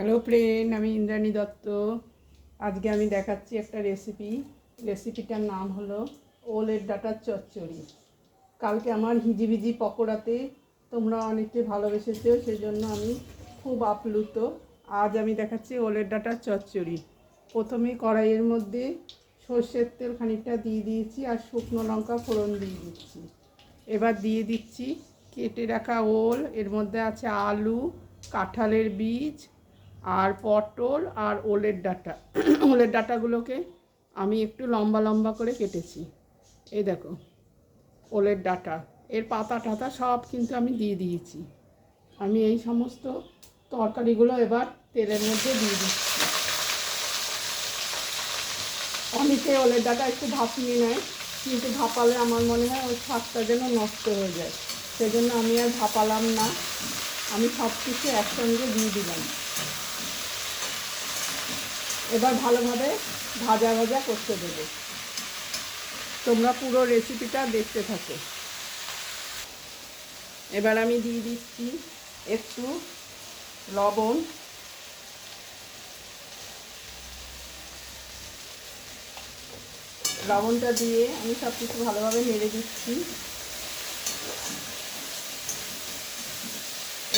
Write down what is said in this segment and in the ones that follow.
Hello friend, আমি ইন্দ্রাণী দত্ত। আজকে আমি দেখাচ্ছি একটা রেসিপিটার নাম হলো ওলের ডাঁটার চচ্চড়ি। কালকে আমার হিজিবিজি পকোড়াতে তোমরা অনেকে ভালোবেসেছো, সেজন্য আমি খুব আপ্লুত। আজ আমি দেখাচ্ছি ওলের ডাঁটার চচ্চড়ি। প্রথমে কড়াইয়ের মধ্যে সর্ষের তেল খানিকটা দিয়ে দিয়েছি আর শুকনো লঙ্কা ফোড়ন দিয়ে দিচ্ছি। এবার দিয়ে দিচ্ছি কেটে রাখা ওল, এর মধ্যে আছে আলু, কাঁঠালের বীজ আর পটল আর ওলের ডাঁটা। ওলের ডাঁটাগুলোকে আমি একটু লম্বা লম্বা করে কেটেছি। এই দেখো ওলের ডাঁটা, এর পাতা টাতা সব কিন্তু আমি দিয়ে দিয়েছি। আমি এই সমস্ত তরকারিগুলো এবার তেলের মধ্যে দিয়ে দিচ্ছি। অনেকে ওলের ডাঁটা একটু ভাপিয়ে নেয়, কিন্তু ভাপালে আমার মনে হয় ওই স্বাদটা যেন নষ্ট হয়ে যায়, সেজন্য আমি আর ভাপালাম না। আমি সব কিছু একসঙ্গে দিয়ে দিলাম। এবার ভালোভাবে ভাজা ভাজা করতে দেবো। তোমরা পুরো রেসিপিটা দেখতে থাকো। এবার আমি দিয়ে দিচ্ছি একটু লবণ, লবণটা দিয়ে আমি সব কিছু ভালোভাবে নেড়ে দিচ্ছি।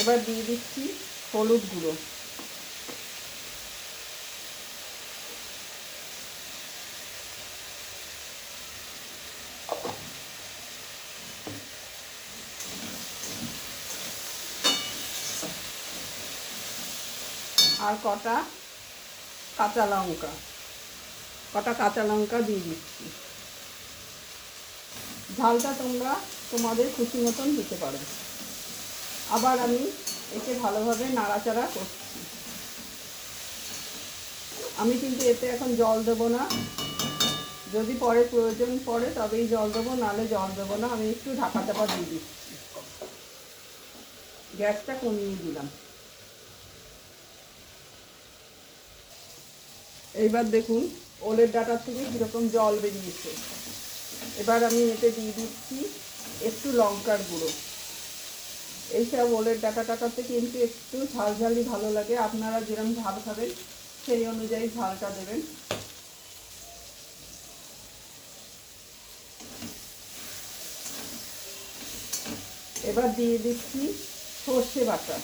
এবার দিয়ে দিচ্ছি হলুদ গুঁড়ো, আর কটা কাঁচা লঙ্কা দিয়ে দিচ্ছি। ঝালটা তোমরা তোমাদের খুশি মতন দিতে পারো। আবার আমি একে ভালোভাবে নাড়াচাড়া করছি। আমি কিন্তু এতে এখন জল দেবো না, যদি পরে প্রয়োজন পড়ে তবেই জল দেবো, নাহলে জল দেবো না। আমি একটু ঢাকা চাপা দিয়ে দিচ্ছি, গ্যাসটা কমিয়ে দিলাম। এইবার দেখুন ওলের ডাঁটা থেকে কীরকম জল বেরিয়েছে। এবার আমি এতে দিয়ে দিচ্ছি একটু লঙ্কার গুঁড়ো। এইসব ওলের ডাঁটাতে কিন্তু একটু ঝালঝালি ভালো লাগে, আপনারা যেরকম ঝাল খাবেন সেই অনুযায়ী ঝালটা দেবেন। এবার দিয়ে দিচ্ছি সর্ষে বাটা,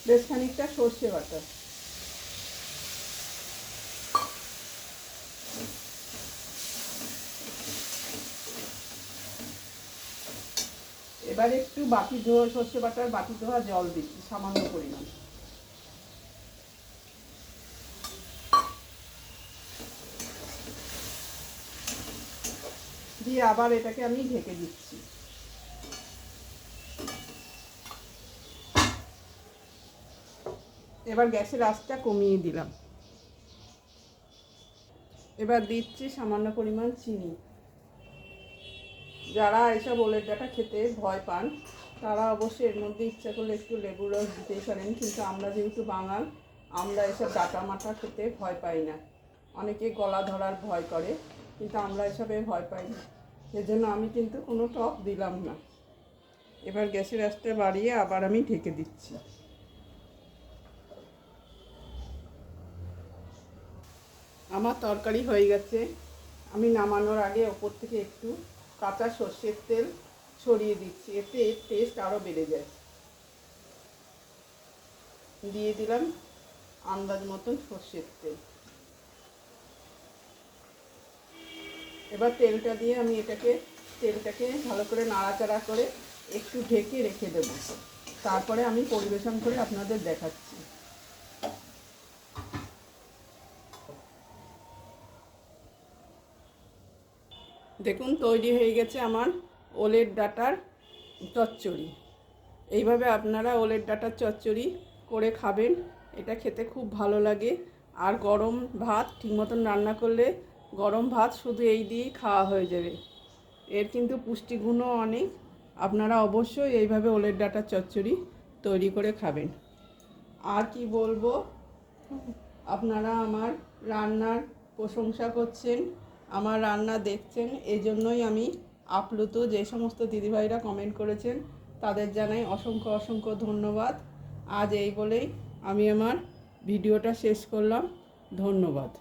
বেশ খানিকটা সর্ষে বাটা। এবার একটু বাটি ধোয়া সর্ষে বাটার বাটি ধোয়া জল দিচ্ছি সামান্য পরিমাণ। দিয়ে আবার এটাকে আমি ঢেকে দিচ্ছি। এবার গ্যাসের আঁচটা কমিয়ে দিলাম। এবার দিচ্ছি সামান্য পরিমাণ চিনি। যারা এসব ওলের ডাঁটা খেতে ভয় পান তারা অবশ্যই এর মধ্যে ইচ্ছা করলে একটু লেবুর রস দিতেই পারেন, কিন্তু আমরা যেহেতু বাঙাল, আমরা এসব ডাঁটা মাটা খেতে ভয় পাই না। অনেকে গলা ধরার ভয় করে, কিন্তু আমরা এসবে ভয় পাই না, সেজন্য আমি কিন্তু কোনো টক দিলাম না। এবার গ্যাসের আঁচটা বাড়িয়ে আবার আমি ঢেকে দিচ্ছি। আমার তরকারি হয়ে গেছে। আমি নামানোর আগে ওপর থেকে একটু কাঁচা সর্ষের তেল ছড়িয়ে দিচ্ছি, এতে টেস্ট আরও বেড়ে যায়। দিয়ে দিলাম আন্দাজ মতন সর্ষের তেল। এবার তেলটা দিয়ে আমি তেলটাকে ভালো করে নাড়াচাড়া করে একটু ঢেকে রেখে দেব। তারপরে আমি পরিবেশন করে আপনাদের দেখাচ্ছি। দেখুন তৈরি হয়ে গেছে আমার ওলের ডাঁটার চচ্চড়ি। এইভাবে আপনারা ওলের ডাঁটার চচ্চড়ি করে খাবেন, এটা খেতে খুব ভালো লাগে। আর গরম ভাত ঠিক মতন রান্না করলে গরম ভাত শুধু এই দিয়েই খাওয়া হয়ে যাবে। এর কিন্তু পুষ্টিগুণও অনেক। আপনারা অবশ্যই এইভাবে ওলের ডাঁটার চচ্চড়ি তৈরি করে খাবেন। আর কি বলবো, আপনারা আমার রান্নার প্রশংসা করছেন, আমার রান্না দেখছেন, এই জন্যই আমি আপ্লুত। যে সমস্ত দিদিভাইরা কমেন্ট করেছেন তাদের জানাই অসংখ্য অসংখ্য ধন্যবাদ। আজ এই বলেই আমি আমার ভিডিওটা শেষ করলাম। ধন্যবাদ।